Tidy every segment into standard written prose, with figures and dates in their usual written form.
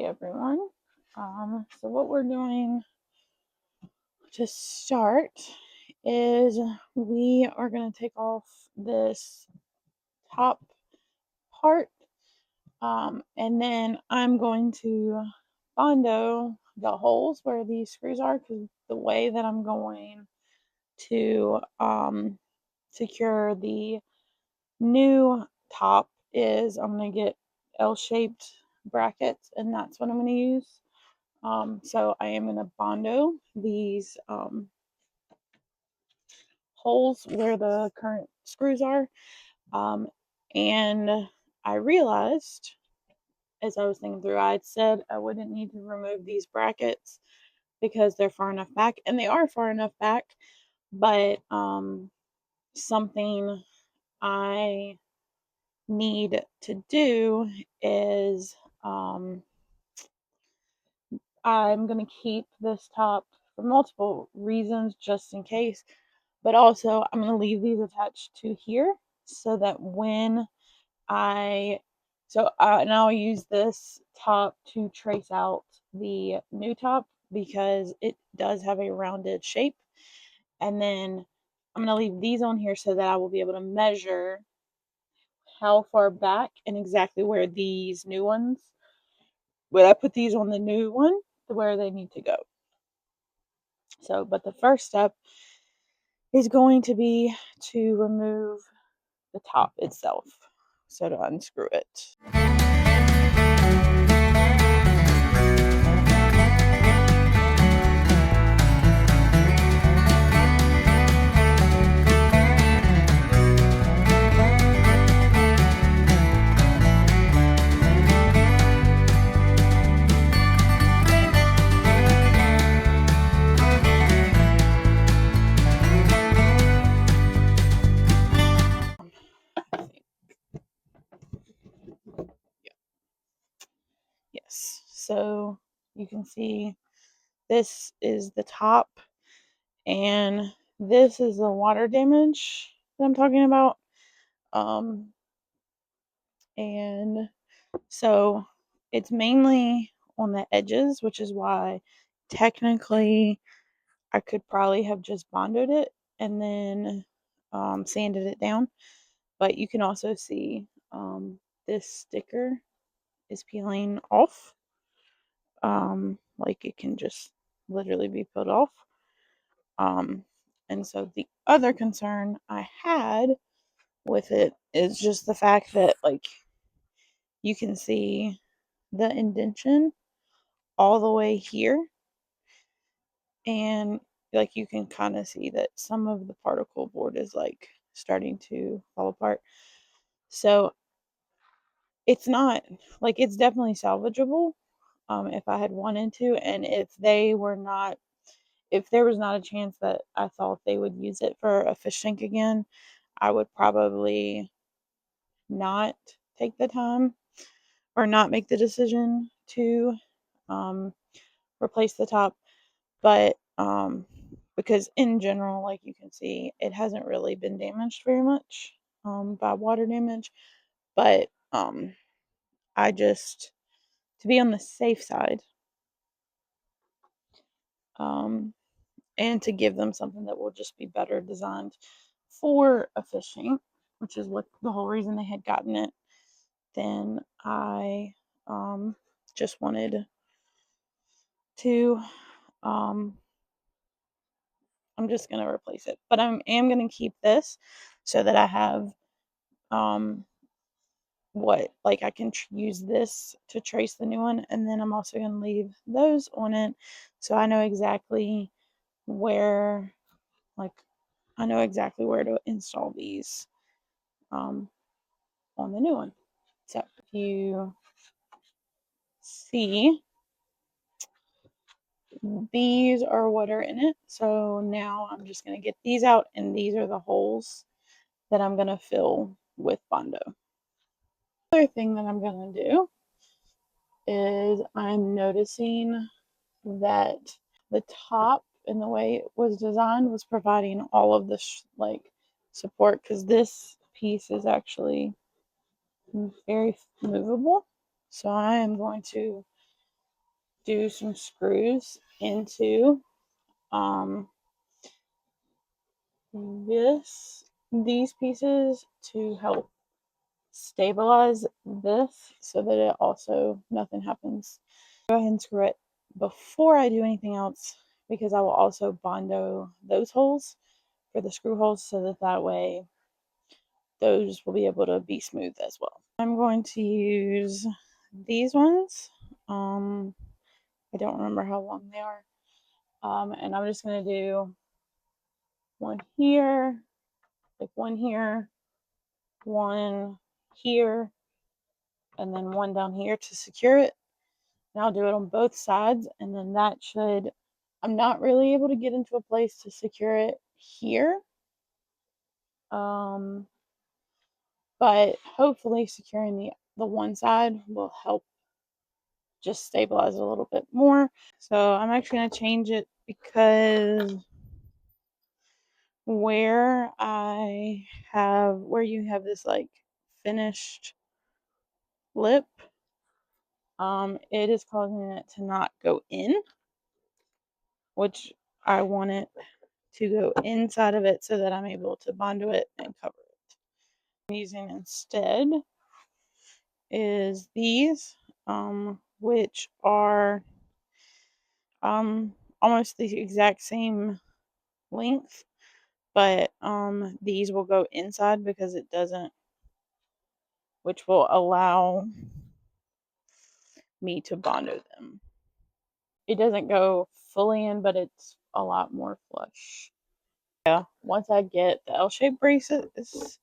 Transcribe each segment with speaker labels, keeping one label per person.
Speaker 1: everyone. So what we're doing to start is we are going to take off this top part, and then I'm going to Bondo the holes where these screws are, because the way that I'm going to secure the new top is I'm going to get L-shaped brackets, and that's what I'm going to use. So I am going to Bondo these holes where the current screws are. And I realized as I was thinking through, I had said I wouldn't need to remove these brackets because they're far enough back, and they are far enough back, but something I need to do is I'm going to keep this top for multiple reasons just in case, but also I'm going to leave these attached to here so that when and I'll use this top to trace out the new top because it does have a rounded shape. And then I'm going to leave these on here so that I will be able to measure how far back and exactly where these new ones, when I put these on the new one, where they need to go. So, but the first step is going to be to remove the top itself. So to unscrew it. Yes, so you can see this is the top, and this is the water damage that I'm talking about. And so it's mainly on the edges, which is why technically I could probably have just bonded it and then sanded it down. But you can also see this sticker is peeling off. Like it can just literally be peeled off. And so the other concern I had with it is just the fact that like you can see the indentation all the way here, and like you can kind of see that some of the particle board is like starting to fall apart. So it's not like it's definitely salvageable if I had wanted to, and if there was not a chance that I thought they would use it for a fish tank again, I would probably not take the time or not make the decision to replace the top. But because in general, like you can see, it hasn't really been damaged very much by water damage. But I just, to be on the safe side, and to give them something that will just be better designed for a fish tank, which is what the whole reason they had gotten it, then I just wanted to I'm just going to replace it. But I am going to keep this so that I have what, like I can use this to trace the new one, and then I'm also going to leave those on it so I know exactly where, like, I know exactly where to install these on the new one. So if you see, these are what are in it. So now I'm just going to get these out, and these are the holes that I'm going to fill with Bondo. Other thing that I'm going to do is I'm noticing that the top and the way it was designed was providing all of this like support, because this piece is actually very movable. So I am going to do some screws into these pieces to help stabilize this so that it also nothing happens. Go ahead and screw it before I do anything else, because I will also Bondo those holes for the screw holes so that that way those will be able to be smooth as well. I'm going to use these ones. I don't remember how long they are. And I'm just going to do one here, like one here, one here, and then one down here to secure it. And I'll do it on both sides, and then that should, I'm not really able to get into a place to secure it here. But hopefully securing the one side will help just stabilize it a little bit more. So I'm actually going to change it because where you have this like finished lip, it is causing it to not go in, which I want it to go inside of it so that I'm able to Bondo it and cover it. What I'm using instead is these, which are almost the exact same length, but these will go inside because it doesn't, which will allow me to Bondo them. It doesn't go fully in, but it's a lot more flush. Yeah, once I get the L-shaped braces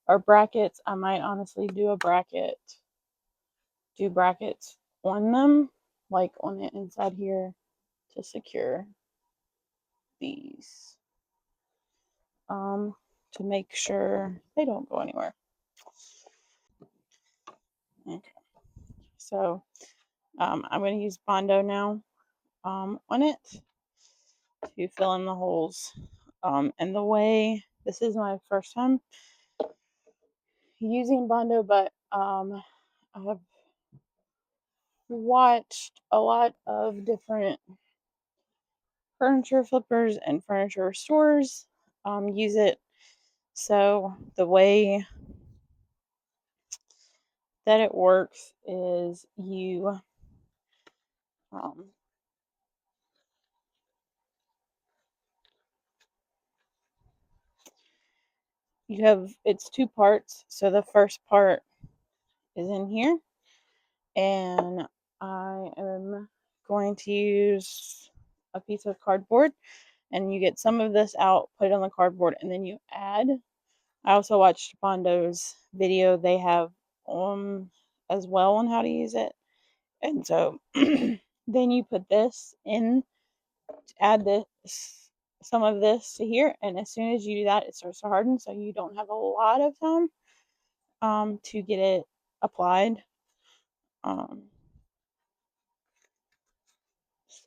Speaker 1: or brackets, I might honestly do brackets on them, like on the inside here to secure these, to make sure they don't go anywhere. Okay, so I'm going to use Bondo now on it to fill in the holes. And the way, this is my first time using Bondo, but I have watched a lot of different furniture flippers and furniture restorers use it. So the way that it works is you have, it's two parts. So the first part is in here, and I am going to use a piece of cardboard, and you get some of this out, put it on the cardboard, and then you add. I also watched Bondo's video they have as well on how to use it. And so then you put this in, add this, some of this to here, and as soon as you do that, it starts to harden, so you don't have a lot of time to get it applied.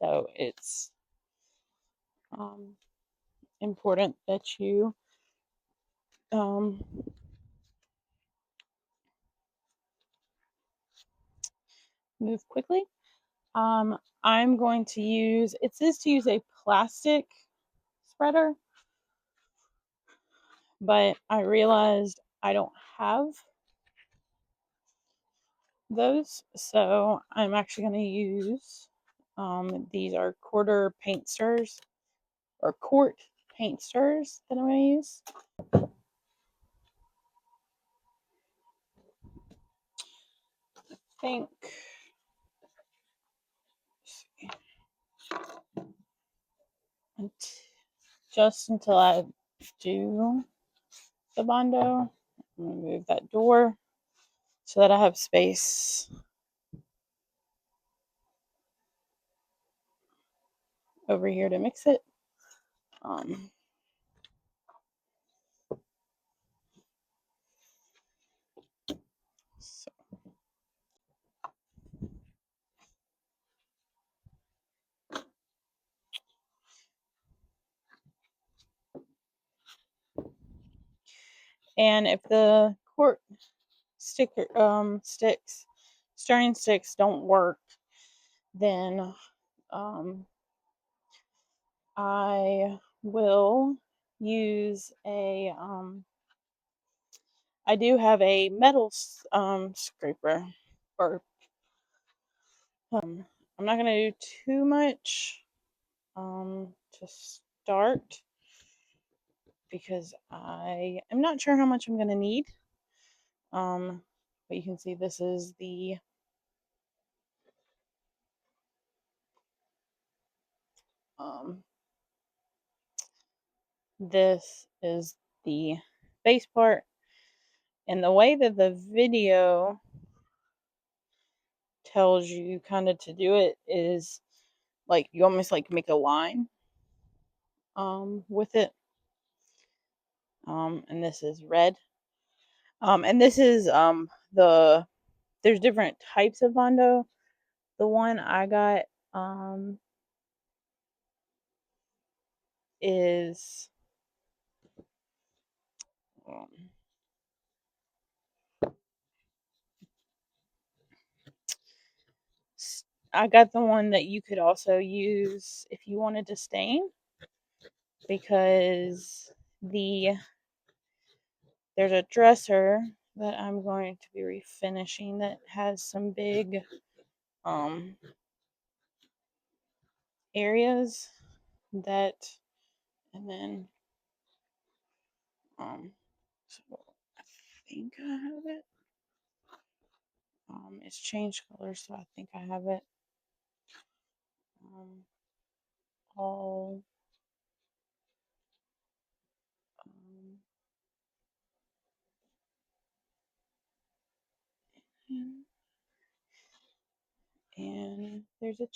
Speaker 1: So it's important that you move quickly. I'm going to use, it says to use a plastic spreader, but I realized I don't have those, so I'm actually going to use, these are quarter paint stirrers, or quart paint stirrers that I'm going to use. I think, just until I do the Bondo, I'm going to move that door so that I have space over here to mix it. So. And if the quart stirring sticks don't work, then I will use I do have a metal scraper, or I'm not gonna do too much to start because I am not sure how much I'm gonna need. But you can see this is the um this is the base part, and the way that the video tells you kind of to do it is like you almost like make a line with it. And this is red. And this is there's different types of Bondo. The one I got is um, I got the one that you could also use if you wanted to stain, because there's a dresser that I'm going to be refinishing that has some big areas that, and then so I think I have it. It's changed colors, so I think I have it all um, and there's a